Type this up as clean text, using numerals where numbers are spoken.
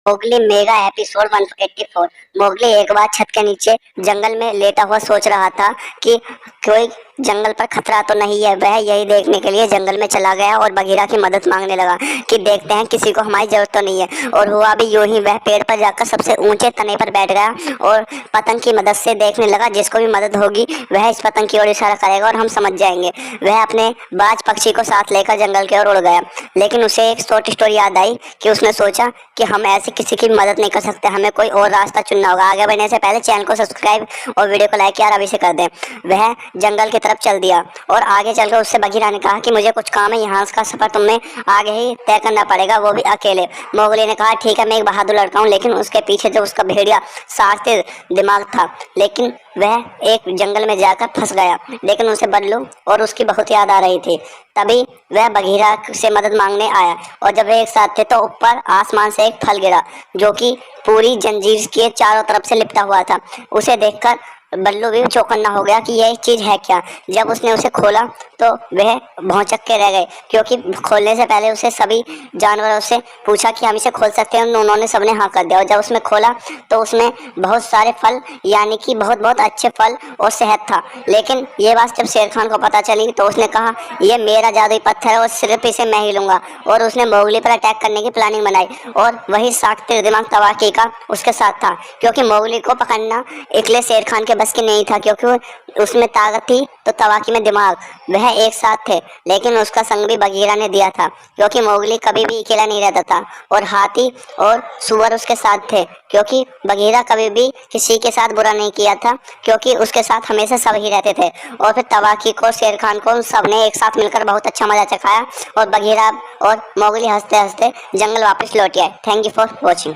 Mowgli mega episode 184। Mowgli एक बार छत के नीचे जंगल में लेटा हुआ सोच रहा था कि कोई जंगल पर खतरा तो नहीं है। वह यही देखने के लिए जंगल में चला गया और बगीरा की मदद मांगने लगा कि देखते हैं किसी को हमारी जरूरत तो नहीं है। और हुआ भी यूं ही, वह पेड़ पर जाकर सबसे ऊंचे तने पर बैठ गया और पतंग की मदद से देखने लगा। जिसको भी मदद होगी वह इस पतंग की ओर इशारा करेगा और हम समझ जाएंगे। वह अपने बाज पक्षी को साथ लेकर जंगल की ओर उड़ गया। लेकिन उसे एक छोटी स्टोरी याद आई कि उसने सोचा कि हम ऐसे किसी की मदद नहीं कर सकते, हमें कोई और रास्ता चुनना होगा। आगे बढ़ने से पहले चैनल को सब्सक्राइब और वीडियो को लाइक यार अभी से कर दें। वह जंगल की तरफ चल दिया और आगे चलकर उससे बगीरा ने कहा कि मुझे कुछ काम है, यहाँ का सफर तुम्हें आगे ही तय करना पड़ेगा, वो भी अकेले। मोगली ने कहा ठीक है, मैं एक बहादुर लड़का हूँ। लेकिन उसके पीछे जो उसका भेड़िया शातिर दिमाग था, लेकिन वह एक जंगल में जाकर फंस गया। लेकिन उसे बल्लू और उसकी बहुत याद आ रही थी। तभी वह बगीरा से मदद मांगने आया और जब वे एक साथ थे तो ऊपर आसमान से एक फल गिरा जो कि पूरी जंजीर के चारों तरफ से लिपटा हुआ था। उसे देखकर बल्लू भी चौकन्ना हो गया कि यह चीज है क्या। जब उसने उसे खोला तो वह भौंचक के रह गए, क्योंकि खोलने से पहले उसे सभी जानवरों से पूछा कि हम इसे खोल सकते हैं। उन्होंने सबने हाँ कर दिया और जब उसने खोला तो उसमें बहुत सारे फल, यानी कि बहुत बहुत अच्छे फल और शहद था। लेकिन ये बात जब शेर खान को पता चली तो उसने कहा यह मेरा जादुई पत्थर है और सिर्फ इसे मैं ही लूंगा। और उसने मोगली पर अटैक करने की प्लानिंग बनाई और वही शातिर दिमाग तवाकी का उसके साथ था, क्योंकि मोगली को पकड़ना अकेले शेर खान के बस की नहीं था, क्योंकि उसमें ताकत थी तो तवाकी में दिमाग। वह एक साथ थे, लेकिन उसका संग भी बगीरा ने दिया था, क्योंकि मोगली कभी भी अकेला नहीं रहता था। और हाथी और सुअर उसके साथ थे, क्योंकि बगीरा कभी भी किसी के साथ बुरा नहीं किया था, क्योंकि उसके साथ हमेशा सब ही रहते थे। और फिर तवाकी को, शेर खान को, सबने एक साथ मिलकर बहुत अच्छा मजा चखाया और बगीरा और मोगली हंसते हंसते जंगल वापस लौट आए। Thank you for watching.